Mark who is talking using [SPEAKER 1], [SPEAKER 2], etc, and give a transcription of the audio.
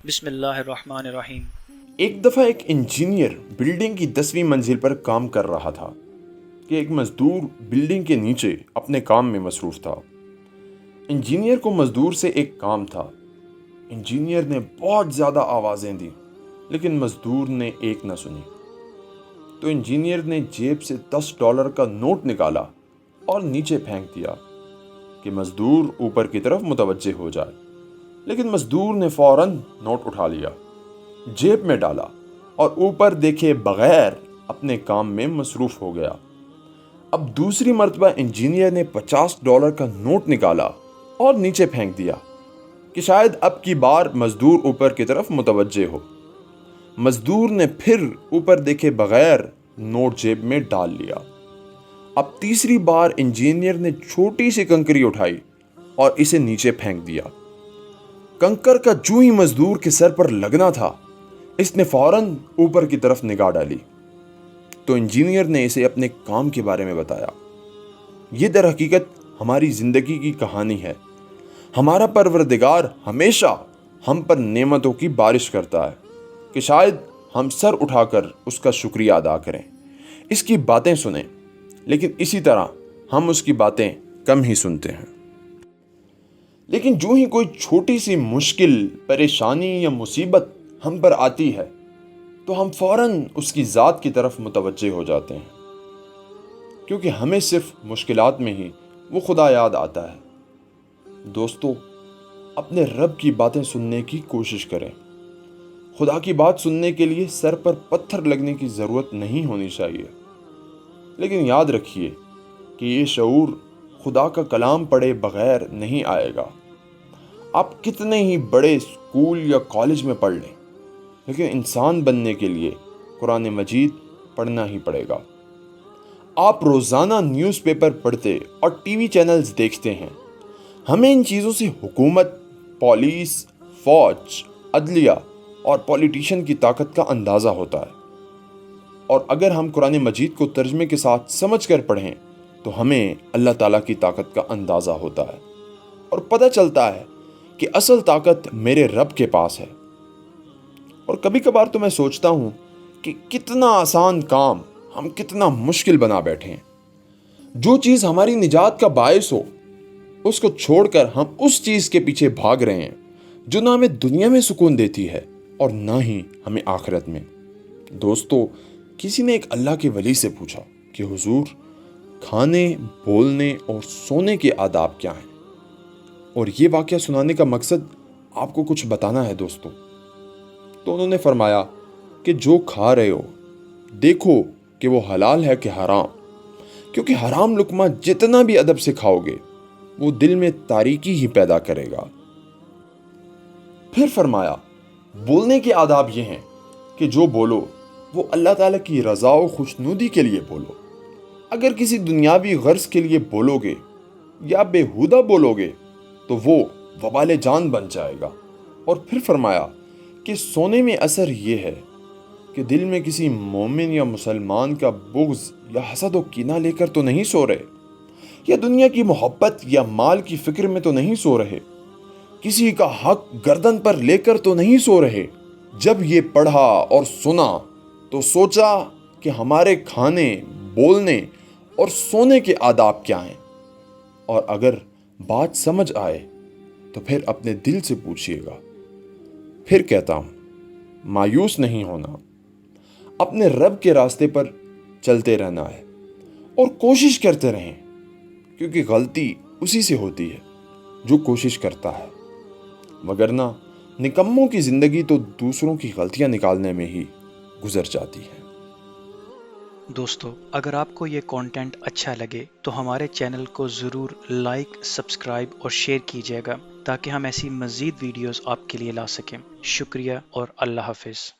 [SPEAKER 1] بسم اللہ الرحمن الرحیم۔
[SPEAKER 2] ایک دفعہ ایک انجینئر بلڈنگ کی 10ویں منزل پر کام کر رہا تھا کہ ایک مزدور بلڈنگ کے نیچے اپنے کام میں مصروف تھا۔ انجینئر کو مزدور سے ایک کام تھا۔ انجینئر نے بہت زیادہ آوازیں دیں لیکن مزدور نے ایک نہ سنی۔ تو انجینئر نے جیب سے $10 کا نوٹ نکالا اور نیچے پھینک دیا کہ مزدور اوپر کی طرف متوجہ ہو جائے، لیکن مزدور نے فوراً نوٹ اٹھا لیا، جیب میں ڈالا اور اوپر دیکھے بغیر اپنے کام میں مصروف ہو گیا۔ اب دوسری مرتبہ انجینئر نے $50 کا نوٹ نکالا اور نیچے پھینک دیا کہ شاید اب کی بار مزدور اوپر کی طرف متوجہ ہو۔ مزدور نے پھر اوپر دیکھے بغیر نوٹ جیب میں ڈال لیا۔ اب تیسری بار انجینئر نے چھوٹی سی کنکری اٹھائی اور اسے نیچے پھینک دیا۔ کنکر کا جو ہی مزدور کے سر پر لگنا تھا، اس نے فوراً اوپر کی طرف نگاہ ڈالی تو انجینئر نے اسے اپنے کام کے بارے میں بتایا۔ یہ در حقیقت ہماری زندگی کی کہانی ہے۔ ہمارا پروردگار ہمیشہ ہم پر نعمتوں کی بارش کرتا ہے کہ شاید ہم سر اٹھا کر اس کا شکریہ ادا کریں، اس کی باتیں سنیں، لیکن اسی طرح ہم اس کی باتیں کم ہی سنتے ہیں۔ لیکن جو ہی کوئی چھوٹی سی مشکل، پریشانی یا مصیبت ہم پر آتی ہے تو ہم فوراً اس کی ذات کی طرف متوجہ ہو جاتے ہیں، کیونکہ ہمیں صرف مشکلات میں ہی وہ خدا یاد آتا ہے۔ دوستو، اپنے رب کی باتیں سننے کی کوشش کریں۔ خدا کی بات سننے کے لیے سر پر پتھر لگنے کی ضرورت نہیں ہونی چاہیے، لیکن یاد رکھیے کہ یہ شعور خدا کا کلام پڑھے بغیر نہیں آئے گا۔ آپ کتنے ہی بڑے اسکول یا کالج میں پڑھ لیں، لیکن انسان بننے کے لیے قرآن مجید پڑھنا ہی پڑے گا۔ آپ روزانہ نیوز پیپر پڑھتے اور ٹی وی چینلز دیکھتے ہیں۔ ہمیں ان چیزوں سے حکومت، پولیس، فوج، عدلیہ اور پولیٹیشین کی طاقت کا اندازہ ہوتا ہے، اور اگر ہم قرآن مجید کو ترجمے کے ساتھ سمجھ کر پڑھیں تو ہمیں اللہ تعالیٰ کی طاقت کا اندازہ ہوتا ہے اور پتہ چلتا ہے کہ اصل طاقت میرے رب کے پاس ہے۔ اور کبھی کبھار تو میں سوچتا ہوں کہ کتنا آسان کام ہم کتنا مشکل بنا بیٹھے ہیں۔ جو چیز ہماری نجات کا باعث ہو، اس کو چھوڑ کر ہم اس چیز کے پیچھے بھاگ رہے ہیں جو نہ ہمیں دنیا میں سکون دیتی ہے اور نہ ہی ہمیں آخرت میں۔ دوستو، کسی نے ایک اللہ کے ولی سے پوچھا کہ حضور، کھانے، بولنے اور سونے کے آداب کیا ہیں؟ اور یہ واقعہ سنانے کا مقصد آپ کو کچھ بتانا ہے دوستو۔ تو انہوں نے فرمایا کہ جو کھا رہے ہو، دیکھو کہ وہ حلال ہے کہ حرام، کیونکہ حرام لقمہ جتنا بھی ادب سے کھاؤ گے وہ دل میں تاریکی ہی پیدا کرے گا۔ پھر فرمایا بولنے کے آداب یہ ہیں کہ جو بولو وہ اللہ تعالیٰ کی رضا و خوشنودی کے لیے بولو۔ اگر کسی دنیاوی غرض کے لیے بولو گے یا بیہودہ بولو گے تو وہ وبال جان بن جائے گا۔ اور پھر فرمایا کہ سونے میں اثر یہ ہے کہ دل میں کسی مومن یا مسلمان کا بغض یا حسد و کینہ لے کر تو نہیں سو رہے، یا دنیا کی محبت یا مال کی فکر میں تو نہیں سو رہے، کسی کا حق گردن پر لے کر تو نہیں سو رہے۔ جب یہ پڑھا اور سنا تو سوچا کہ ہمارے کھانے، بولنے اور سونے کے آداب کیا ہیں، اور اگر بات سمجھ آئے تو پھر اپنے دل سے پوچھئے گا۔ پھر کہتا ہوں، مایوس نہیں ہونا، اپنے رب کے راستے پر چلتے رہنا ہے اور کوشش کرتے رہیں، کیونکہ غلطی اسی سے ہوتی ہے جو کوشش کرتا ہے، وگرنہ نکموں کی زندگی تو دوسروں کی غلطیاں نکالنے میں ہی گزر جاتی ہے۔
[SPEAKER 1] دوستو، اگر آپ کو یہ کانٹینٹ اچھا لگے تو ہمارے چینل کو ضرور لائک، سبسکرائب اور شیئر کیجیے گا تاکہ ہم ایسی مزید ویڈیوز آپ کے لیے لا سکیں۔ شکریہ اور اللہ حافظ۔